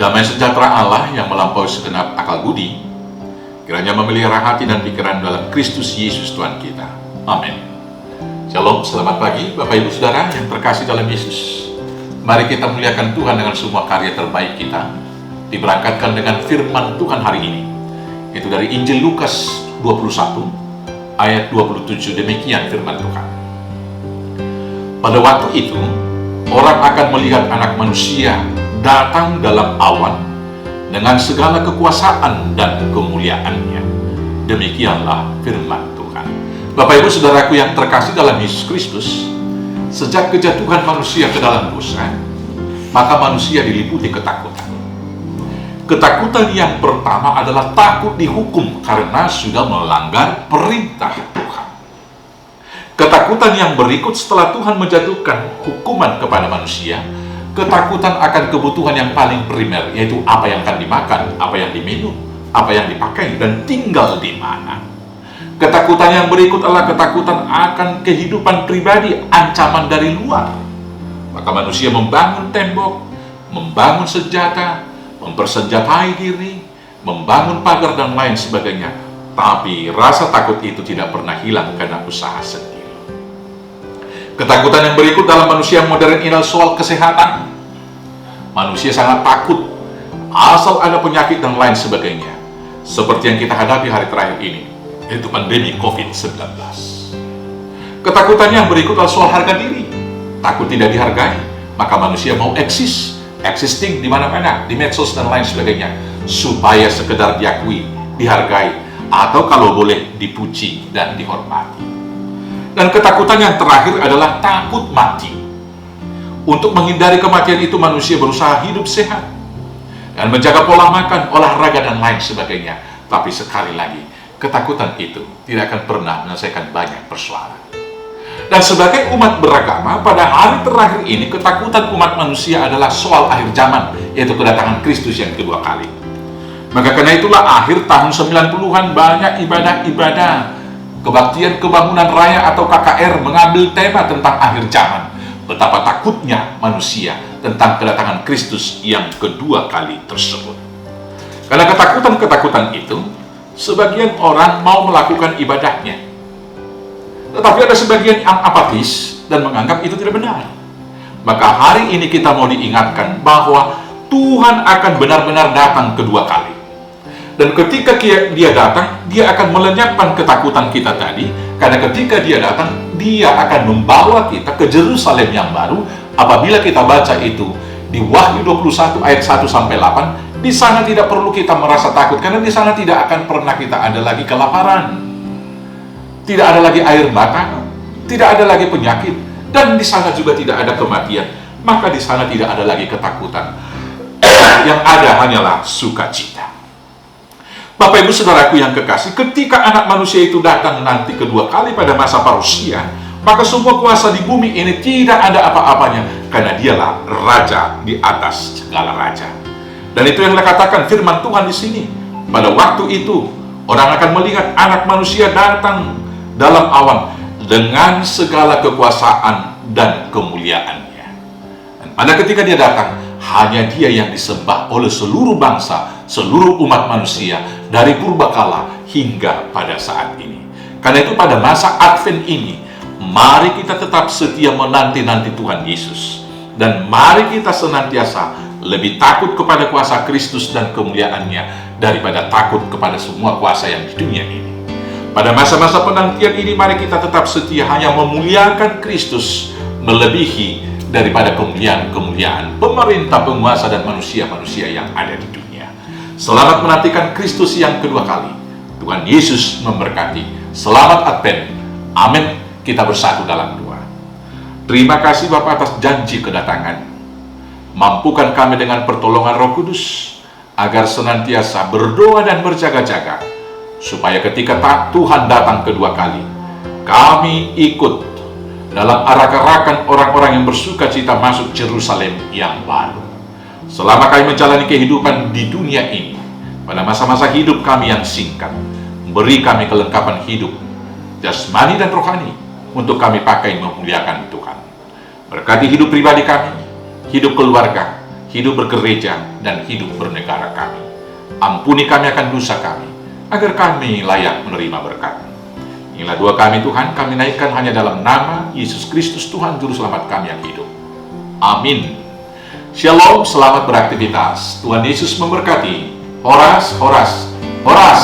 Damai sejahtera Allah yang melampaui segenap akal budi, kiranya memelihara hati dan pikiran dalam Kristus Yesus Tuhan kita. Amin. Shalom, selamat pagi Bapak Ibu Saudara yang terkasih dalam Yesus. Mari kita muliakan Tuhan dengan semua karya terbaik kita, diberangkatkan dengan firman Tuhan hari ini. Itu dari Injil Lukas 21 ayat 27, demikian firman Tuhan. Pada waktu itu, orang akan melihat Anak Manusia datang dalam awan dengan segala kekuasaan dan kemuliaannya. Demikianlah firman Tuhan. Bapak Ibu Saudaraku yang terkasih dalam Yesus Kristus, sejak kejatuhan manusia ke dalam dosa, maka manusia diliputi ketakutan. Ketakutan yang pertama adalah takut dihukum karena sudah melanggar perintah Tuhan. Ketakutan yang berikut setelah Tuhan menjatuhkan hukuman kepada manusia, ketakutan akan kebutuhan yang paling primer, yaitu apa yang akan dimakan, apa yang diminum, apa yang dipakai, dan tinggal di mana. Ketakutan yang berikut adalah ketakutan akan kehidupan pribadi, ancaman dari luar. Maka manusia membangun tembok, membangun senjata, mempersenjatai diri, membangun pagar dan lain sebagainya. Tapi rasa takut itu tidak pernah hilang karena usaha sendiri. Ketakutan yang berikut dalam manusia modern ini adalah soal kesehatan. Manusia sangat takut asal ada penyakit dan lain sebagainya, seperti yang kita hadapi hari terakhir ini, yaitu pandemi COVID-19. Ketakutan yang berikut adalah soal harga diri. Takut tidak dihargai, maka manusia mau existing di mana-mana, di medsos dan lain sebagainya, supaya sekedar diakui, dihargai, atau kalau boleh dipuji dan dihormati. Dan ketakutan yang terakhir adalah takut mati. Untuk menghindari kematian itu, manusia berusaha hidup sehat dan menjaga pola makan, olahraga, dan lain sebagainya. Tapi sekali lagi, ketakutan itu tidak akan pernah menyelesaikan banyak persoalan. Dan sebagai umat beragama, pada hari terakhir ini, ketakutan umat manusia adalah soal akhir zaman, yaitu kedatangan Kristus yang kedua kali. Maka karena itulah akhir tahun 90-an banyak ibadah-ibadah kebaktian kebangunan raya atau KKR mengambil tema tentang akhir zaman. Betapa takutnya manusia tentang kedatangan Kristus yang kedua kali tersebut. Karena ketakutan-ketakutan itu, sebagian orang mau melakukan ibadahnya, tetapi ada sebagian yang apatis dan menganggap itu tidak benar. Maka hari ini kita mau diingatkan bahwa Tuhan akan benar-benar datang kedua kali. Dan ketika dia datang, dia akan melenyapkan ketakutan kita tadi, karena ketika dia datang, dia akan membawa kita ke Yerusalem yang baru. Apabila kita baca itu di Wahyu 21 ayat 1-8, di sana tidak perlu kita merasa takut, karena di sana tidak akan pernah kita ada lagi kelaparan, tidak ada lagi air mata, tidak ada lagi penyakit, dan di sana juga tidak ada kematian. Maka di sana tidak ada lagi ketakutan. Yang ada hanyalah sukacita. Bapak Ibu Saudaraku yang kekasih, ketika Anak Manusia itu datang nanti kedua kali pada masa parusia, maka semua kuasa di bumi ini tidak ada apa-apanya, karena dialah Raja di atas segala raja. Dan itu yang dikatakan firman Tuhan di sini. Pada waktu itu, orang akan melihat Anak Manusia datang dalam awan dengan segala kekuasaan dan kemuliaannya. Dan pada ketika dia datang, hanya dia yang disembah oleh seluruh bangsa, seluruh umat manusia, dari purbakala hingga pada saat ini. Karena itu pada masa Advent ini, mari kita tetap setia menanti-nanti Tuhan Yesus. Dan mari kita senantiasa lebih takut kepada kuasa Kristus dan kemuliaannya, daripada takut kepada semua kuasa yang di dunia ini. Pada masa-masa penantian ini, mari kita tetap setia hanya memuliakan Kristus, melebihi daripada kemuliaan-kemuliaan pemerintah, penguasa, dan manusia-manusia yang ada di dunia. Selamat menantikan Kristus yang kedua kali. Tuhan Yesus memberkati. Selamat Advent. Amin. Kita bersatu dalam doa. Terima kasih Bapa atas janji kedatangan. Mampukan kami dengan pertolongan Roh Kudus, agar senantiasa berdoa dan berjaga-jaga, supaya ketika Tuhan datang kedua kali, kami ikut dalam arak-arakan orang-orang yang bersuka cita masuk Yerusalem yang baru. Selama kami menjalani kehidupan di dunia ini, pada masa-masa hidup kami yang singkat, beri kami kelengkapan hidup, jasmani dan rohani, untuk kami pakai memuliakan Tuhan. Berkati hidup pribadi kami, hidup keluarga, hidup bergereja, dan hidup bernegara kami. Ampuni kami akan dosa kami, agar kami layak menerima berkat. Inilah doa kami Tuhan, kami naikkan hanya dalam nama Yesus Kristus Tuhan Juru Selamat kami yang hidup. Amin. Shalom, selamat beraktivitas. Tuhan Yesus memberkati. Horas, horas, horas.